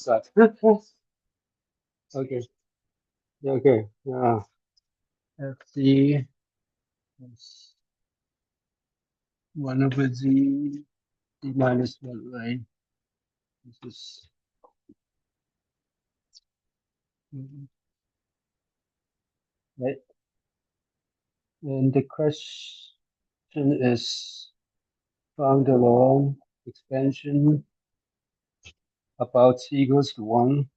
That. Okay. Okay. Yeah. FC is 1 over z minus 1, right? This is right. And the question is found the Laurent expansion about c equals to 1.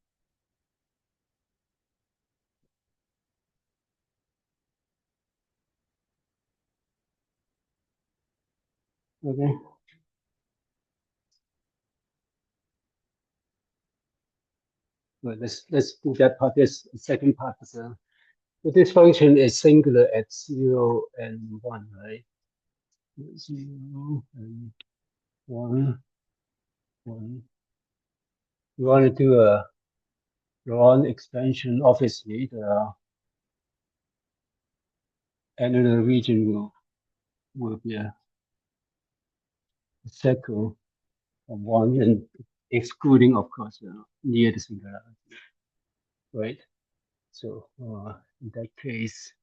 Okay. Well, let's do that part. This second part is but this function is singular at 0 and 1, right? 0 and 1, 1. You want to do a Laurent expansion, obviously the annular region will be a circle of 1 and excluding, of course, near the singularity, right? So in that case,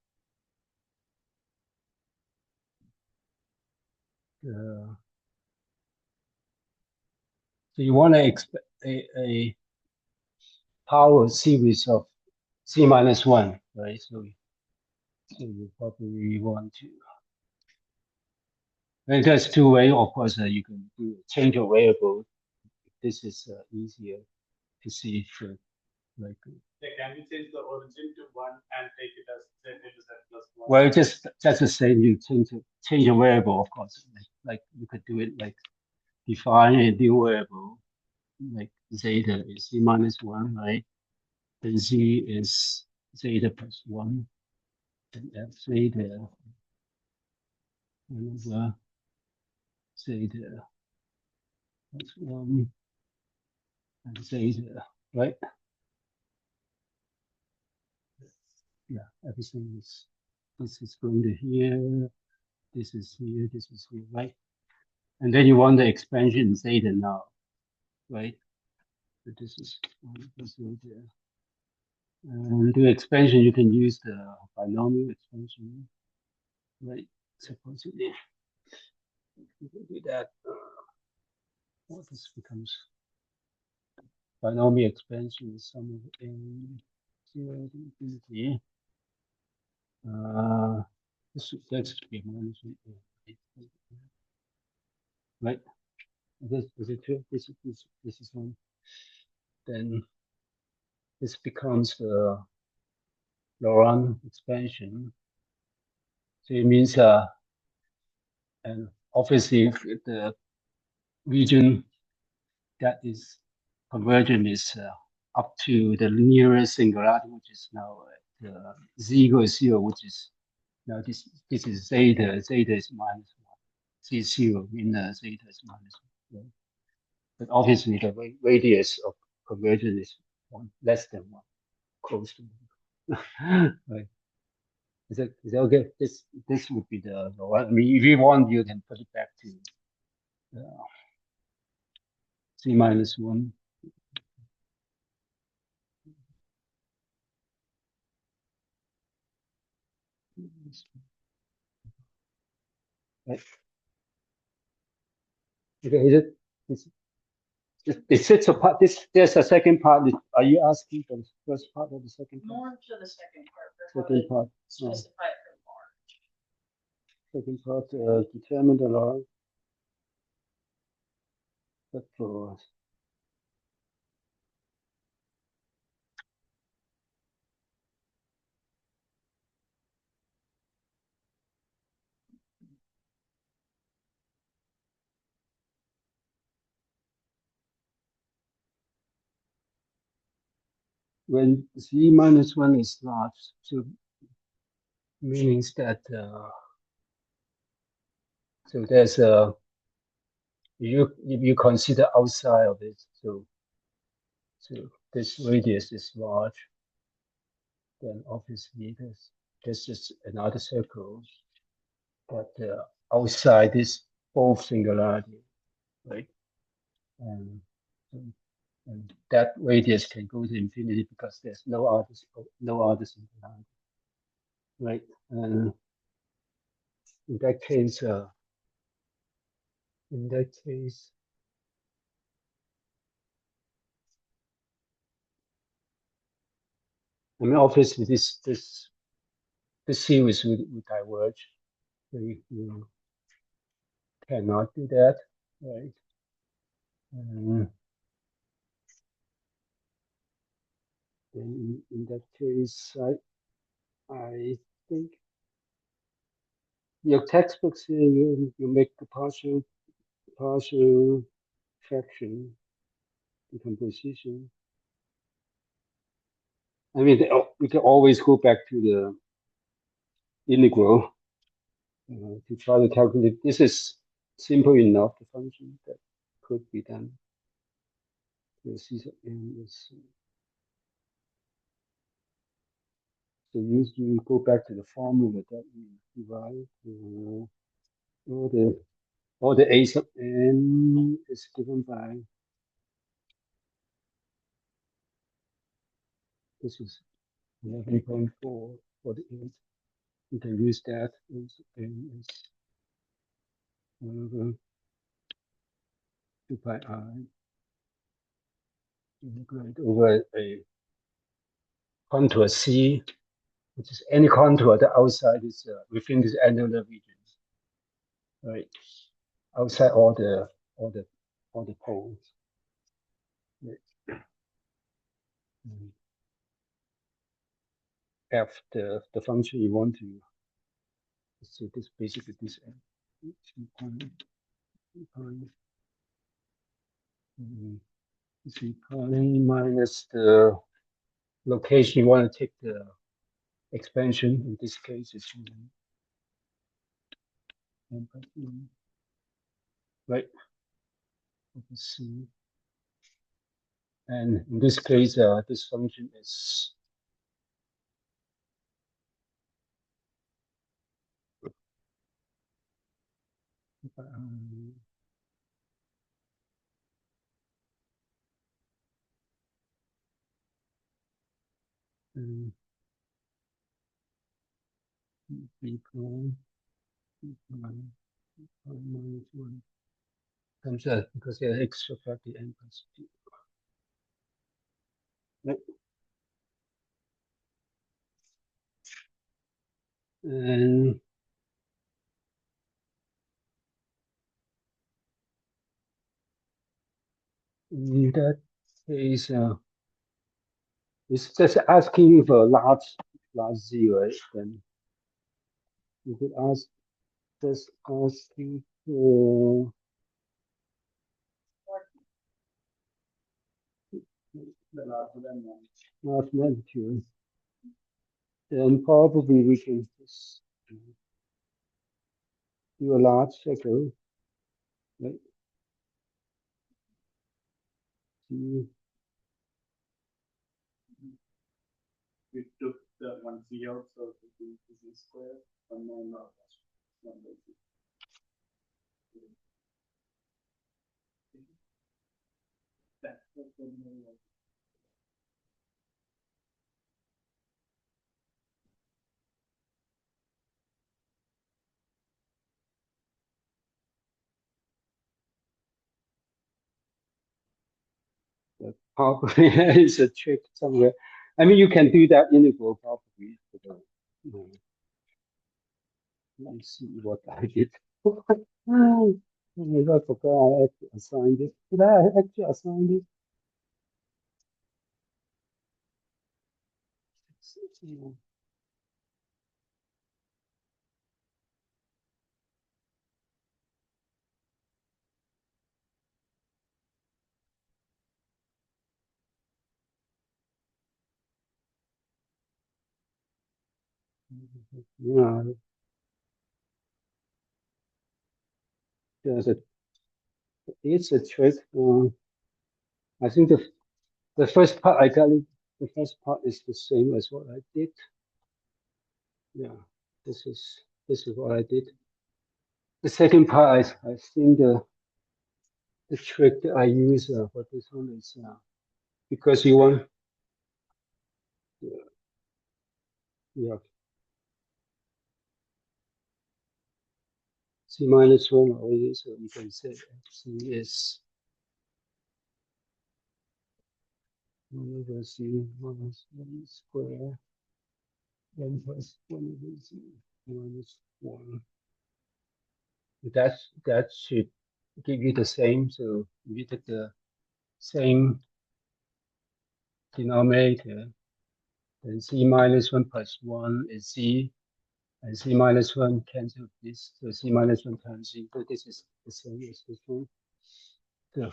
so you want to expect a power series of c minus 1, right? So you probably want to. And there's two ways, of course, you can do change your variable. This is easier to see. For, like, yeah, can we change the origin to 1 and take it as z into z plus 1? Well, just the same. You change a variable, of course. Like you could do it like define a new variable, like zeta is z minus 1, right? Then z is zeta plus 1, and f zeta over zeta plus 1 and zeta, right? Yeah, everything is, this is going to here, this is here, right? And then you want the expansion zeta now, right? So this is zeta. And the expansion, you can use the binomial expansion, right? Supposedly, you can do that. What this becomes binomial expansion is sum of n 0 to infinity. That should be minus 1, right? Is it true? This is one. Then this becomes the Laurent expansion. So it means and obviously the region that is convergent is up to the nearest singularity, which is now at z equals 0, which is now this is zeta. Zeta is minus 1. Z is 0, mean zeta is minus 1. Right? But obviously the radius of convergence is 1, less than 1, close to 1. Right? Is that okay? This would be the one. I mean, if you want, you can put it back to z minus 1. Right? Okay, is it? This sits apart. There's a second part. Are you asking for the first part or the second part? More to the second part. Second part. Specify it for more. Second part, determine the law. But for when z minus 1 is large, so means that so there's a if you consider outside of it, so this radius is large, then obviously there's just another circle, but outside this both singularity, right? And And that radius can go to infinity because there's no others behind, right? And in that case, I mean, obviously this series would diverge. So you cannot do that, right? Then in that case, I think your textbooks here you make the partial fraction decomposition. I mean, we can always go back to the integral to try to calculate. This is simple enough, the function that could be done. So you go back to the formula that we derived. All the a sub n is given by, this is 11.4 for the 8. You can use that as n is over 2 pi I integrate over a contour C, which is any contour. The outside is within this angular region, right? Outside all the poles. Right. F the function you want to. So this basically this minus the location you want to take the expansion. In this case, it's right. Let's see. And in this case, this function is minus 1 comes out because they are extra factor n plus 2. Right. And in that case, it's just asking for a large z, right? Then you could ask, just asking for large magnitude. Then probably we can just do a large circle, right? We took the one z out, so it would be z squared, and then That probably is a trick somewhere. I mean, you can do that integral probably. Let me see what I did. I forgot I actually assigned it. Did I actually assign it? Yeah, it's a trick. I think the first part I got it. The first part is the same as what I did. Yeah, this is what I did. The second part, I think the trick that I use for this one is because you want, yeah, c minus 1 already, so you can say c is 1 over c minus 1 square, 1 plus 1 over c minus 1. That should give you the same. So if you take the same denominator, then c minus 1 plus 1 is c, and c minus 1 cancel this, so c minus 1 times c. So this is the same as this one. So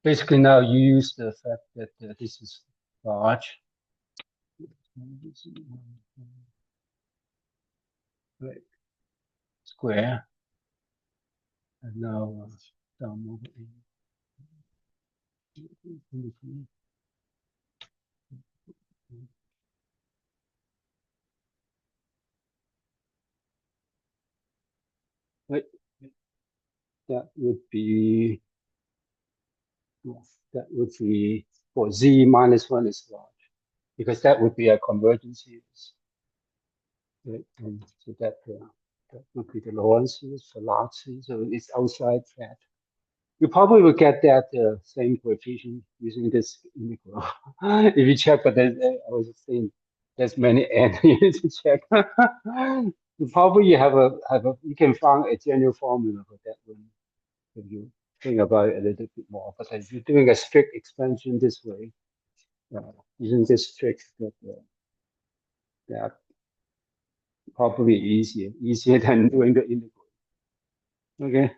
basically now you use the fact that this is large. Right, square, and now down over in. Right, that would be, that would be for z minus 1 is large, because that would be a convergence series. Right, and so that would be the Laurent series for large series, so it's outside that. You probably will get that same coefficient using this integral. If you check, but then I was saying there's many n you need to check. You probably you can find a general formula for that one if you think about it a little bit more. But if you're doing a strict expansion this way, using this trick, that probably easier than doing the integral. Okay.